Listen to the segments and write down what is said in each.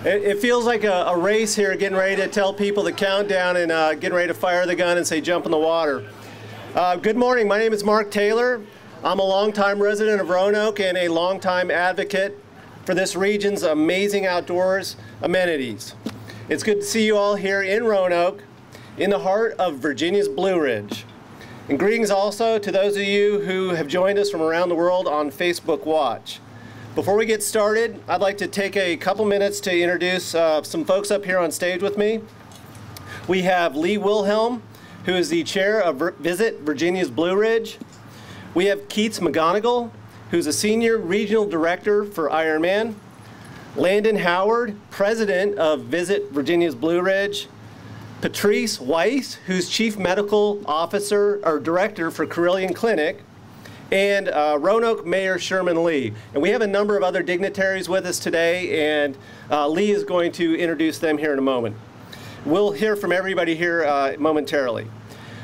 It feels like a race here, getting ready to tell people the countdown and getting ready to fire the gun and say jump in the water. Good morning, my name is Mark Taylor. I'm a longtime resident of Roanoke and a longtime advocate for this region's amazing outdoors amenities. It's good to see you all here in Roanoke, in the heart of Virginia's Blue Ridge. And greetings also to those of you who have joined us from around the world on Facebook Watch. Before we get started, I'd like to take a couple minutes to introduce some folks up here on stage with me. We have Lee Wilhelm, who is the chair of Visit Virginia's Blue Ridge. We have Keats McGonagall, who's a senior regional director for Ironman. Landon Howard, president of Visit Virginia's Blue Ridge. Patrice Weiss, who's chief medical officer or director for Karelian Clinic. And Roanoke Mayor Sherman Lee. And we have a number of other dignitaries with us today, and Lee is going to introduce them here in a moment. We'll hear from everybody here momentarily.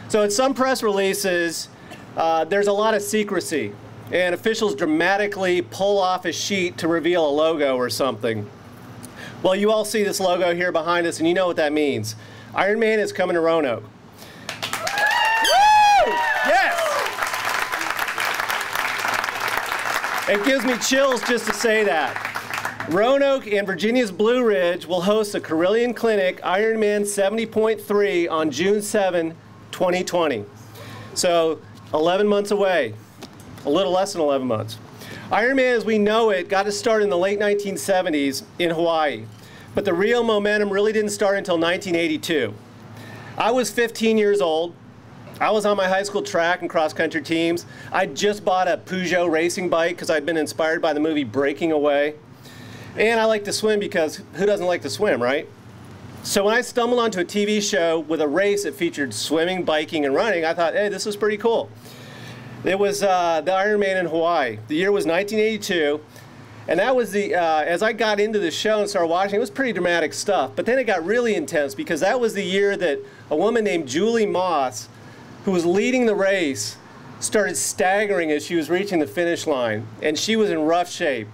So in some press releases, there's a lot of secrecy, and officials dramatically pull off a sheet to reveal a logo or something. Well, you all see this logo here behind us, and you know what that means. Ironman is coming to Roanoke. Woo! Yes! It gives me chills just to say that. Roanoke and Virginia's Blue Ridge will host the Karelian Clinic Ironman 70.3 on June 7, 2020. So 11 months away, a little less than 11 months. Ironman as we know it got to start in the late 1970s in Hawaii, but the real momentum really didn't start until 1982. I was 15 years old. I was on my high school track and cross-country teams. I just bought a Peugeot racing bike because I'd been inspired by the movie Breaking Away. And I like to swim because who doesn't like to swim, right? So when I stumbled onto a TV show with a race that featured swimming, biking, and running, I thought, hey, this is pretty cool. It was the Ironman in Hawaii. The year was 1982. And that was the, as I got into the show and started watching, it was pretty dramatic stuff. But then it got really intense because that was the year that a woman named Julie Moss, who was leading the race, started staggering as she was reaching the finish line. And she was in rough shape.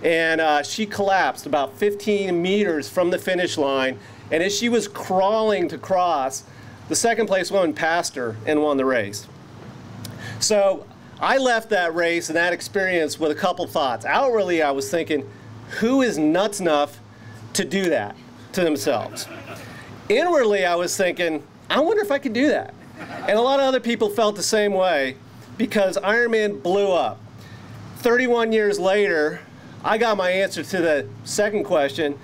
And she collapsed about 15 meters from the finish line. And as she was crawling to cross, the second place woman passed her and won the race. So I left that race and that experience with a couple thoughts. Outwardly, I was thinking, who is nuts enough to do that to themselves? Inwardly, I was thinking, I wonder if I could do that. And a lot of other people felt the same way because Ironman blew up. 31 years later, I got my answer to the second question,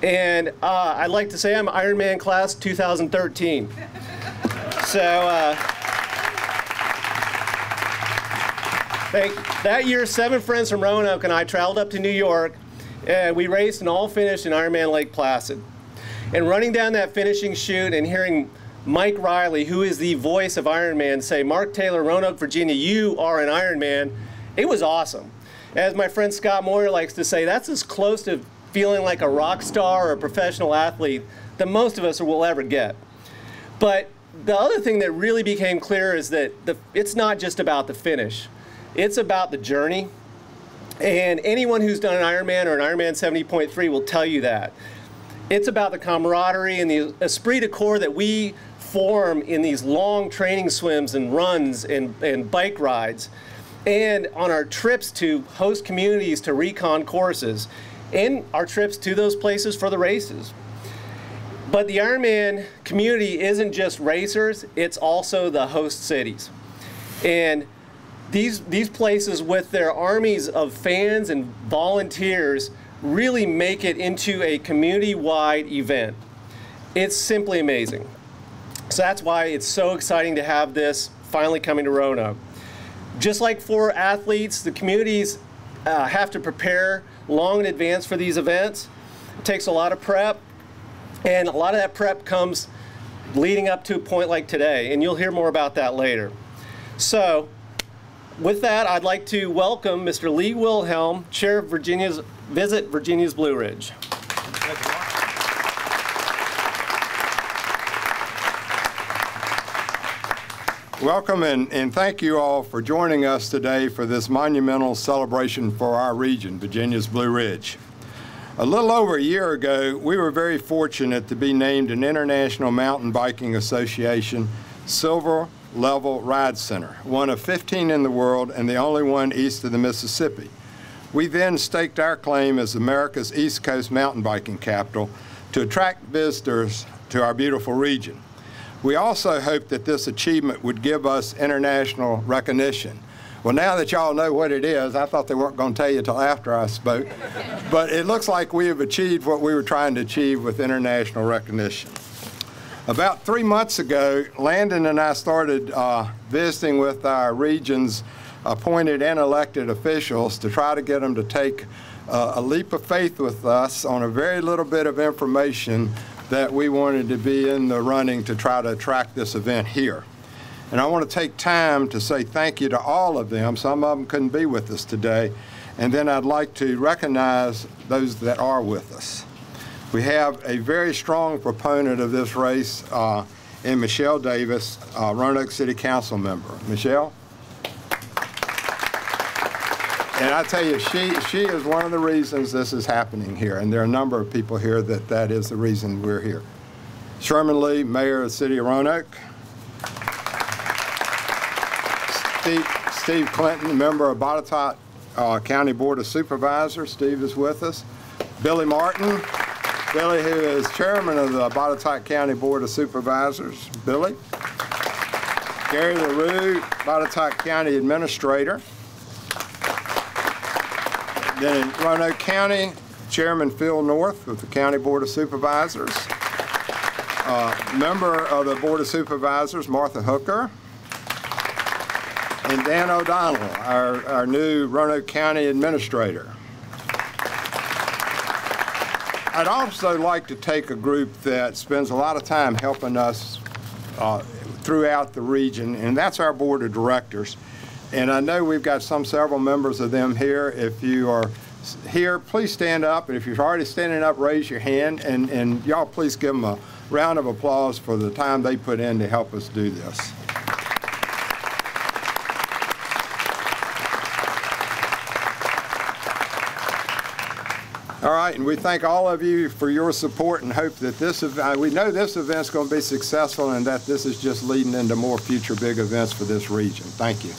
and I'd like to say I'm Ironman class 2013. So that year, 7 friends from Roanoke and I traveled up to New York, and we raced and all finished in Ironman Lake Placid. And running down that finishing chute and hearing Mike Riley, who is the voice of Ironman, say, Mark Taylor, Roanoke, Virginia, you are an Ironman, it was awesome. As my friend Scott Moyer likes to say, that's as close to feeling like a rock star or a professional athlete that most of us will ever get. But the other thing that really became clear is that it's not just about the finish. It's about the journey. And anyone who's done an Ironman or an Ironman 70.3 will tell you that. It's about the camaraderie and the esprit de corps that we form in these long training swims and runs and bike rides, and on our trips to host communities to recon courses, and our trips to those places for the races. But the Ironman community isn't just racers, it's also the host cities. And these places with their armies of fans and volunteers really make it into a community-wide event. It's simply amazing. So that's why it's so exciting to have this finally coming to Roanoke. Just like for athletes, the communities have to prepare long in advance for these events. It takes a lot of prep, and a lot of that prep comes leading up to a point like today, and you'll hear more about that later. So with that, I'd like to welcome Mr. Lee Wilhelm, Chair of Visit Virginia's Blue Ridge. Welcome and thank you all for joining us today for this monumental celebration for our region, Virginia's Blue Ridge. A little over a year ago, we were very fortunate to be named an International Mountain Biking Association Silver Level Ride Center, one of 15 in the world and the only one east of the Mississippi. We then staked our claim as America's East Coast mountain biking capital to attract visitors to our beautiful region. We also hoped that this achievement would give us international recognition. Well, now that y'all know what it is, I thought they weren't going to tell you until after I spoke, but it looks like we have achieved what we were trying to achieve with international recognition. About 3 months ago, Landon and I started visiting with our region's appointed and elected officials to try to get them to take a leap of faith with us on a very little bit of information that we wanted to be in the running to try to attract this event here. And I want to take time to say thank you to all of them. Some of them couldn't be with us today. And then I'd like to recognize those that are with us. We have a very strong proponent of this race in Michelle Davis, Roanoke City Council member. Michelle? And I tell you, she is one of the reasons this is happening here, and there are a number of people here that is the reason we're here. Sherman Lee, Mayor of the City of Roanoke. Steve Clinton, member of Botetourt County Board of Supervisors. Steve is with us. Billy Martin. Billy, who is chairman of the Botetourt County Board of Supervisors. Billy. Gary LaRue, Botetourt County Administrator. Then in Roanoke County, Chairman Phil North of the County Board of Supervisors. Member of the Board of Supervisors, Martha Hooker. And Dan O'Donnell, our new Roanoke County Administrator. I'd also like to take a group that spends a lot of time helping us throughout the region, and that's our Board of Directors. And I know we've got several members of them here. If you are here, please stand up. And if you're already standing up, raise your hand. And y'all please give them a round of applause for the time they put in to help us do this. All right, and we thank all of you for your support and hope that we know this event's going to be successful and that this is just leading into more future big events for this region. Thank you.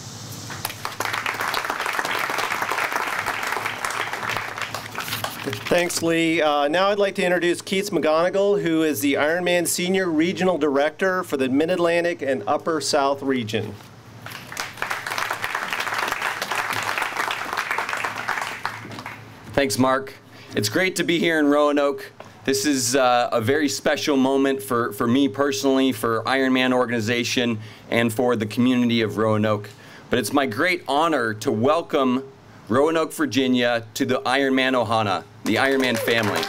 Thanks, Lee. Now I'd like to introduce Keats McGonagall, who is the Ironman Senior Regional Director for the Mid-Atlantic and Upper South region. Thanks, Mark. It's great to be here in Roanoke. This is a very special moment for me personally, for Ironman organization, and for the community of Roanoke. But it's my great honor to welcome Roanoke, Virginia to the Ironman Ohana, the Ironman family.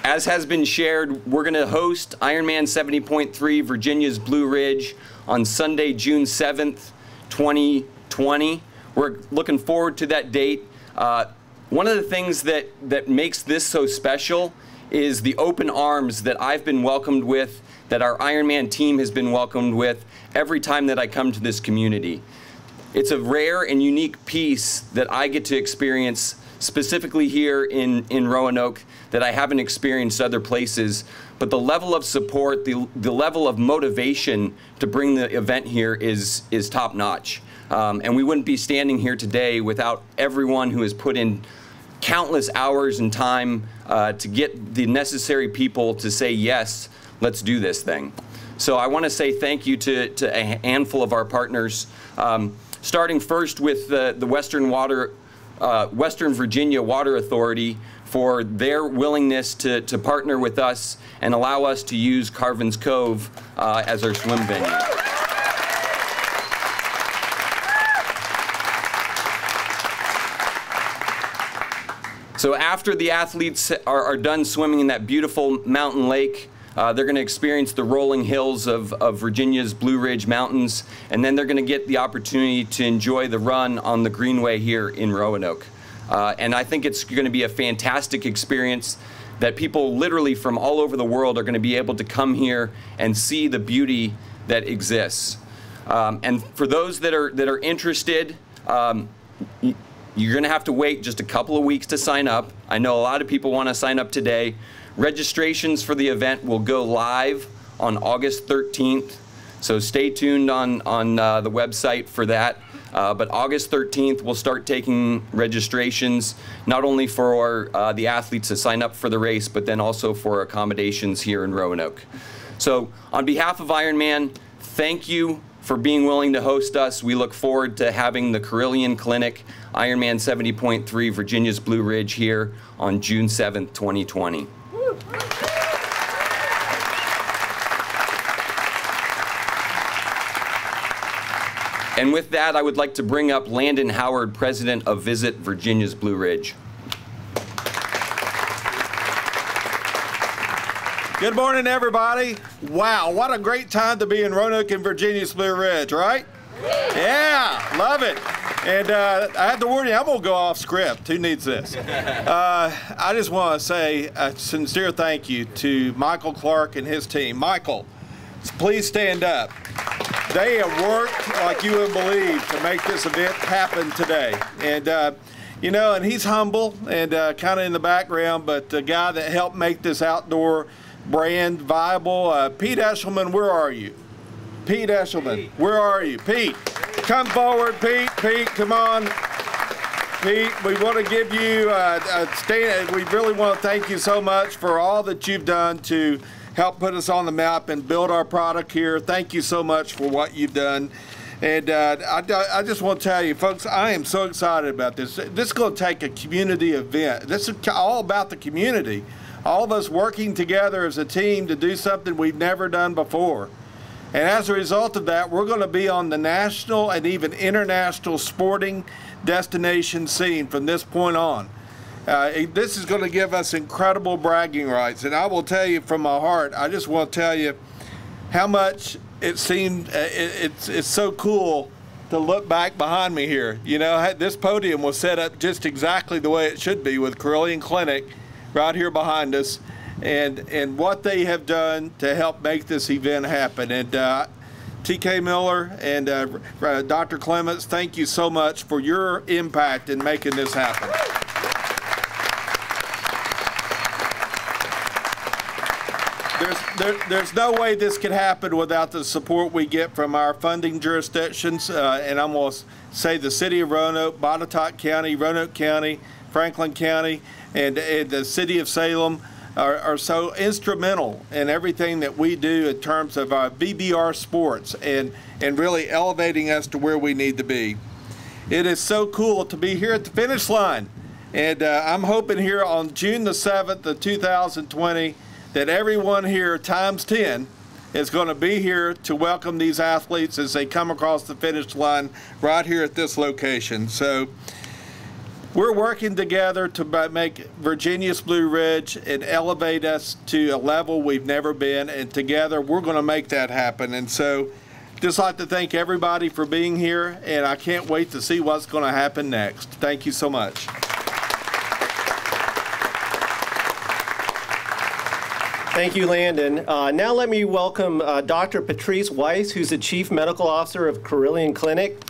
As has been shared, we're going to host Ironman 70.3 Virginia's Blue Ridge on Sunday, June 7th, 2020. We're looking forward to that date. One of the things that makes this so special is the open arms that I've been welcomed with, that our Ironman team has been welcomed with every time that I come to this community. It's a rare and unique piece that I get to experience specifically here in Roanoke that I haven't experienced other places. But the level of support, the level of motivation to bring the event here is top notch. And we wouldn't be standing here today without everyone who has put in countless hours and time to get the necessary people to say, yes, let's do this thing. So I want to say thank you to a handful of our partners, starting first with the Western Virginia Water Authority for their willingness to partner with us and allow us to use Carvin's Cove as our swim venue. So after the athletes are done swimming in that beautiful mountain lake, they're going to experience the rolling hills of Virginia's Blue Ridge Mountains, and then they're going to get the opportunity to enjoy the run on the Greenway here in Roanoke. And I think it's going to be a fantastic experience that people literally from all over the world are going to be able to come here and see the beauty that exists. And for those that are interested, you're going to have to wait just a couple of weeks to sign up. I know a lot of people want to sign up today. Registrations for the event will go live on August 13th, so stay tuned on the website for that. But August 13th, we'll start taking registrations, not only for the athletes to sign up for the race, but then also for accommodations here in Roanoke. So on behalf of Ironman, thank you for being willing to host us. We look forward to having the Karelian Clinic, Ironman 70.3 Virginia's Blue Ridge here on June 7th, 2020. And with that, I would like to bring up Landon Howard, president of Visit Virginia's Blue Ridge. Good morning, everybody. Wow, what a great time to be in Roanoke and Virginia's Blue Ridge, right? Yeah, love it. And I have to warn you, I'm going to go off script. Who needs this? I just want to say a sincere thank you to Michael Clark and his team. Michael, please stand up. They have worked like you wouldn't believe to make this event happen today. And, you know, and he's humble and kind of in the background, but the guy that helped make this outdoor brand viable, Pete Eshelman, where are you? Pete Eshelman, where are you? Pete, come forward, Pete. Pete, come on. Pete, we want to give you a stand. We really want to thank you so much for all that you've done to help put us on the map and build our product here. Thank you so much for what you've done. And I just want to tell you, folks, I am so excited about this. This is going to take a community event. This is all about the community. All of us working together as a team to do something we've never done before. And as a result of that, we're going to be on the national and even international sporting destination scene from this point on. This is going to give us incredible bragging rights. And I will tell you from my heart, I just want to tell you how much it seemed, it's so cool to look back behind me here. You know, this podium was set up just exactly the way it should be with Karelian Clinic right here behind us, and what they have done to help make this event happen. And TK Miller and Dr. Clements, thank you so much for your impact in making this happen. There's no way this could happen without the support we get from our funding jurisdictions, and I'm going to say the City of Roanoke, Botetourt County, Roanoke County, Franklin County, and the City of Salem are so instrumental in everything that we do in terms of our VBR sports and really elevating us to where we need to be. It is so cool to be here at the finish line, and I'm hoping here on June the 7th of 2020 that everyone here times 10 is going to be here to welcome these athletes as they come across the finish line right here at this location. So we're working together to make Virginia's Blue Ridge and elevate us to a level we've never been, and together we're going to make that happen. And so just like to thank everybody for being here, and I can't wait to see what's going to happen next. Thank you so much. Thank you, Landon. Now let me welcome Dr. Patrice Weiss, who's the Chief Medical Officer of Karelian Clinic.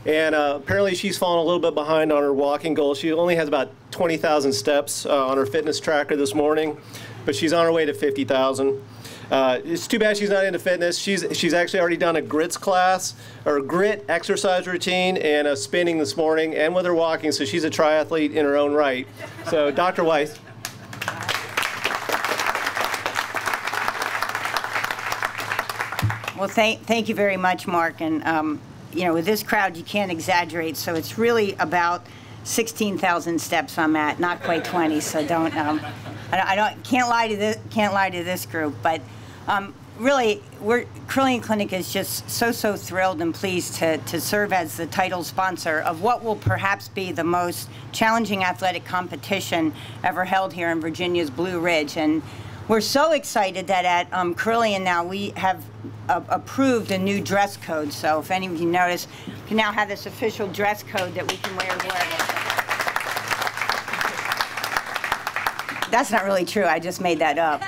And apparently she's fallen a little bit behind on her walking goal. She only has about 20,000 steps on her fitness tracker this morning, but she's on her way to 50,000. It's too bad she's not into fitness. She's actually already done a grits class, or a grit exercise routine, and a spinning this morning, and with her walking, so she's a triathlete in her own right. So Dr. Weiss. Well, thank you very much, Mark. And you know, with this crowd, you can't exaggerate. So it's really about 16,000 steps I'm at, not quite 20. So can't lie to this group. But really, Karelian Clinic is just so thrilled and pleased to serve as the title sponsor of what will perhaps be the most challenging athletic competition ever held here in Virginia's Blue Ridge. And we're so excited that at Carilion now we have approved a new dress code. So if any of you notice, we can now have this official dress code that we can wear That's not really true. I just made that up.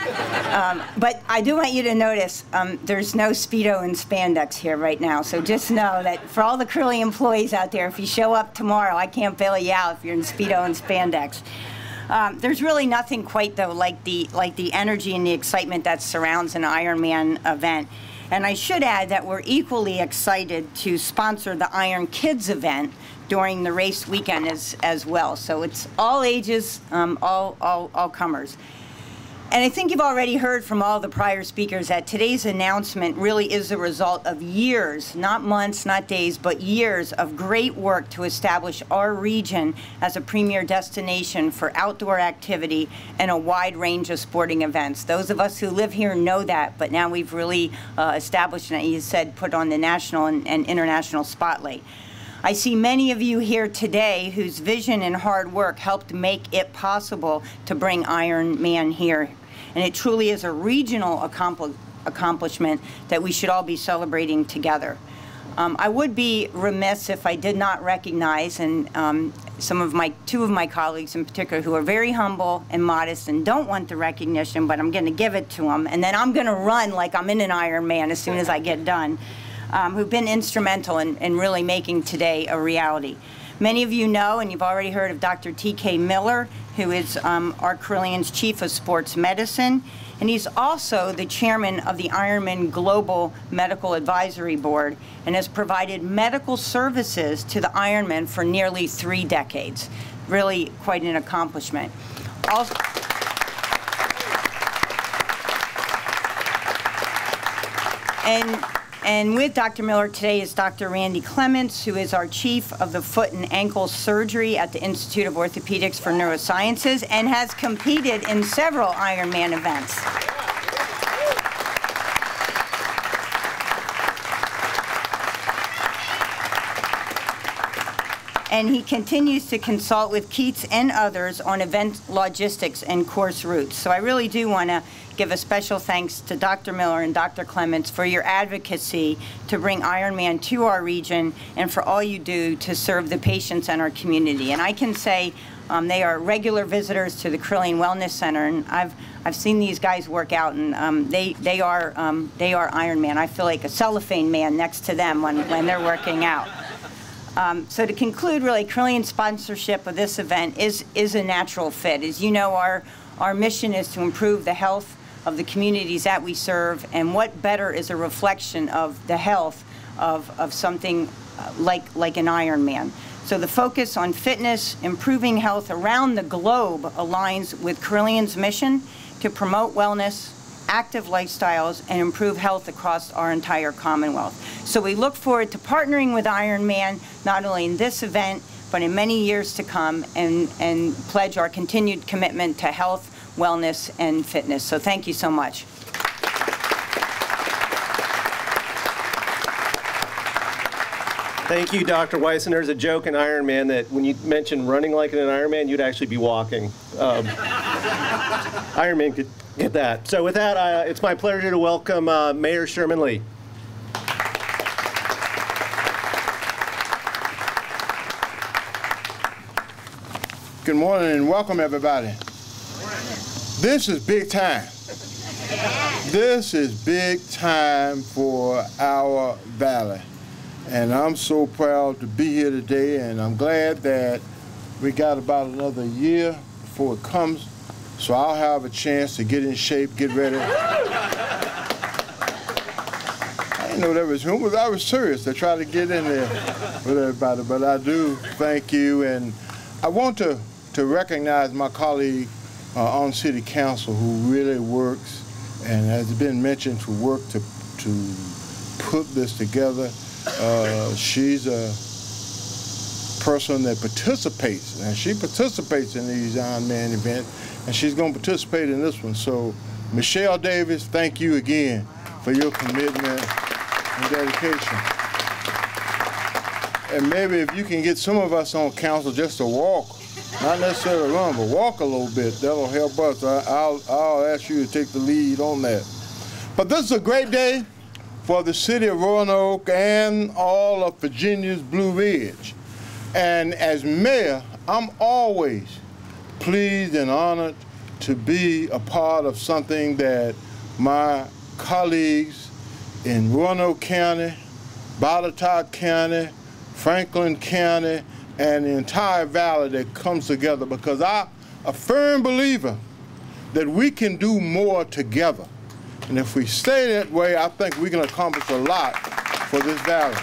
But I do want you to notice there's no Speedo and spandex here right now. So just know that for all the Carilion employees out there, if you show up tomorrow, I can't bail you out if you're in Speedo and spandex. There's really nothing quite, though, like the energy and the excitement that surrounds an Ironman event. And I should add that we're equally excited to sponsor the Iron Kids event during the race weekend as well. So it's all ages, all comers. And I think you've already heard from all the prior speakers that today's announcement really is the result of years, not months, not days, but years of great work to establish our region as a premier destination for outdoor activity and a wide range of sporting events. Those of us who live here know that, but now we've really established, and you said, put on the national and international spotlight. I see many of you here today whose vision and hard work helped make it possible to bring Ironman here. And it truly is a regional accomplishment that we should all be celebrating together. I would be remiss if I did not recognize, and two of my colleagues in particular, who are very humble and modest and don't want the recognition, but I'm going to give it to them. And then I'm going to run like I'm in an Ironman as soon as I get done. Who've been instrumental in really making today a reality. Many of you know, and you've already heard of Dr. T.K. Miller, who is our Carelion's Chief of Sports Medicine, and he's also the chairman of the Ironman Global Medical Advisory Board and has provided medical services to the Ironman for nearly 3 decades. Really quite an accomplishment. Also, And with Dr. Miller today is Dr. Randy Clements, who is our chief of the foot and ankle surgery at the Institute of Orthopedics for Neurosciences and has competed in several Ironman events. And he continues to consult with Keats and others on event logistics and course routes. So I really do want to give a special thanks to Dr. Miller and Dr. Clements for your advocacy to bring Ironman to our region and for all you do to serve the patients and our community. And I can say they are regular visitors to the Carilion Wellness Center, and I've seen these guys work out, and they are Ironman. I feel like a cellophane man next to them when they're working out. So to conclude, really, Carilion sponsorship of this event is a natural fit. As you know, our mission is to improve the health of the communities that we serve, and what better is a reflection of the health of something like an Ironman. So the focus on fitness, improving health around the globe aligns with Carilion's mission to promote wellness, active lifestyles, and improve health across our entire Commonwealth. So we look forward to partnering with Ironman, not only in this event, but in many years to come, and pledge our continued commitment to health, wellness, and fitness. So thank you so much. Thank you, Dr. Weiss. And there's a joke in Ironman that when you mention running like an Ironman, you'd actually be walking. Ironman could get that. So with that, it's my pleasure to welcome Mayor Sherman Lee. Good morning and welcome, everybody. This is big time. This is big time for our valley. And I'm so proud to be here today, and I'm glad that we got about another year before it comes, so I'll have a chance to get in shape, get ready. I didn't know that was humor. I was serious to try to get in there with everybody, but I do thank you, and I want to recognize my colleague on City Council who really works, and has been mentioned, to work to put this together. She's a person that participates, and she participates in these Ironman events, and she's going to participate in this one. So, Michelle Davis, thank you again for your commitment and dedication. And maybe if you can get some of us on council just to walk, not necessarily run, but walk a little bit, that'll help us. I'll ask you to take the lead on that. But this is a great day for the city of Roanoke and all of Virginia's Blue Ridge. And as mayor, I'm always pleased and honored to be a part of something that my colleagues in Roanoke County, Botetourt County, Franklin County, and the entire valley that comes together, because I'm a firm believer that we can do more together. And if we stay that way, I think we can accomplish a lot for this valley.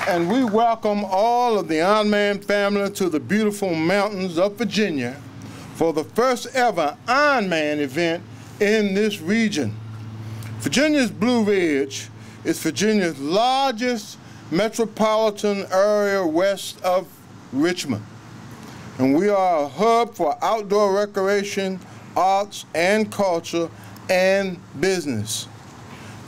And we welcome all of the Ironman family to the beautiful mountains of Virginia for the first ever Ironman event in this region. Virginia's Blue Ridge is Virginia's largest metropolitan area west of Richmond. And we are a hub for outdoor recreation, arts and culture, and business.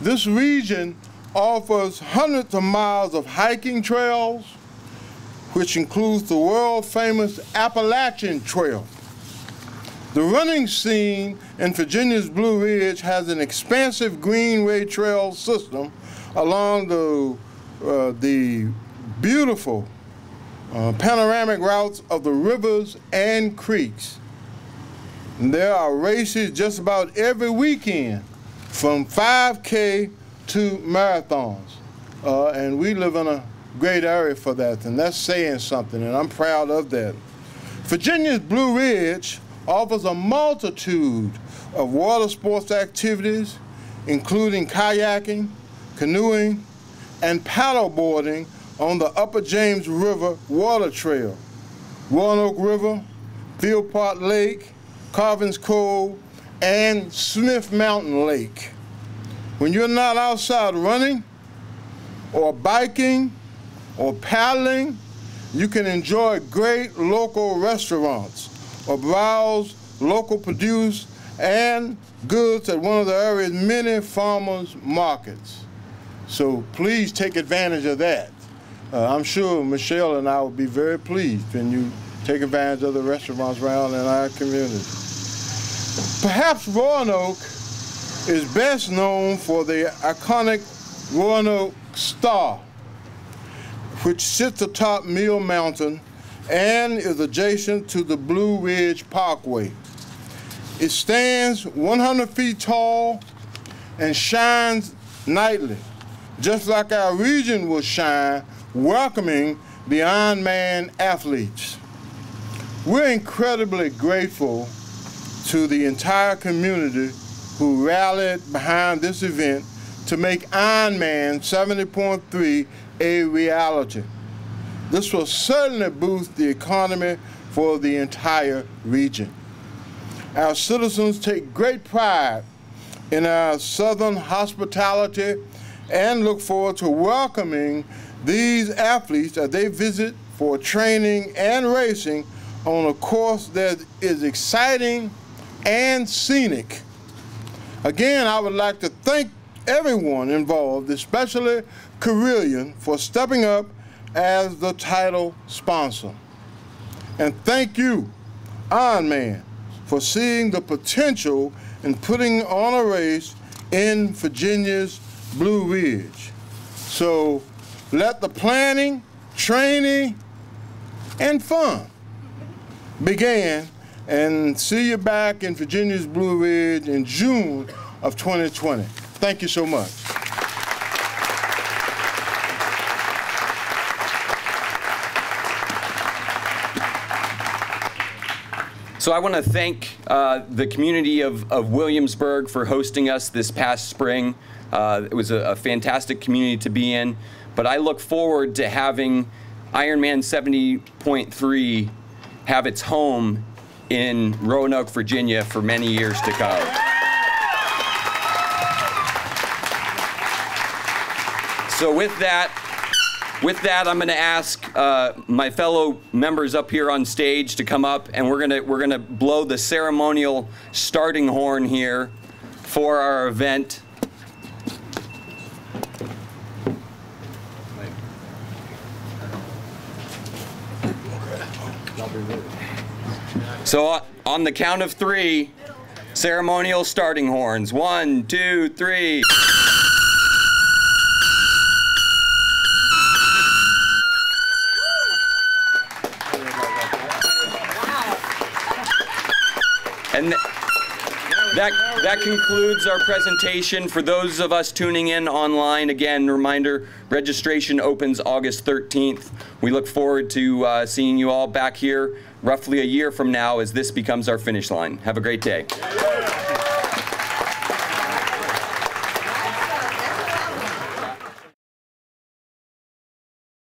This region offers hundreds of miles of hiking trails, which includes the world-famous Appalachian Trail. The running scene in Virginia's Blue Ridge has an expansive greenway trail system along the beautiful panoramic routes of the rivers and creeks. And there are races just about every weekend, from 5K to marathons. And we live in a great area for that, and that's saying something, and I'm proud of that. Virginia's Blue Ridge offers a multitude of water sports activities, including kayaking, canoeing, and paddleboarding on the Upper James River Water Trail, Roanoke River, Field Park Lake, Carvin's Cove, and Smith Mountain Lake. When you're not outside running or biking or paddling, you can enjoy great local restaurants or browse local produce and goods at one of the area's many farmers markets. So please take advantage of that. I'm sure Michelle and I will be very pleased when you take advantage of the restaurants around in our community. Perhaps Roanoke is best known for the iconic Roanoke Star, which sits atop Mill Mountain and is adjacent to the Blue Ridge Parkway. It stands 100 feet tall and shines nightly, just like our region will shine, welcoming the Ironman athletes. We're incredibly grateful to the entire community who rallied behind this event to make Ironman 70.3 a reality. This will certainly boost the economy for the entire region. Our citizens take great pride in our southern hospitality and look forward to welcoming these athletes as they visit for training and racing on a course that is exciting and scenic. Again, I would like to thank everyone involved, especially Carilion, for stepping up as the title sponsor. And thank you, Ironman, for seeing the potential in putting on a race in Virginia's Blue Ridge. So let the planning, training, and fun begin, and see you back in Virginia's Blue Ridge in June of 2020. Thank you so much. So I want to thank the community of Williamsburg for hosting us this past spring. It was a fantastic community to be in, but I look forward to having Ironman 70.3 have its home in Roanoke, Virginia for many years to come. So with that, I'm going to ask my fellow members up here on stage to come up, and we're gonna blow the ceremonial starting horn here for our event. So on the count of 3, ceremonial starting horns. 1, 2, 3. That concludes our presentation. For those of us tuning in online, again, reminder, registration opens August 13th. We look forward to seeing you all back here roughly a year from now as this becomes our finish line. Have a great day.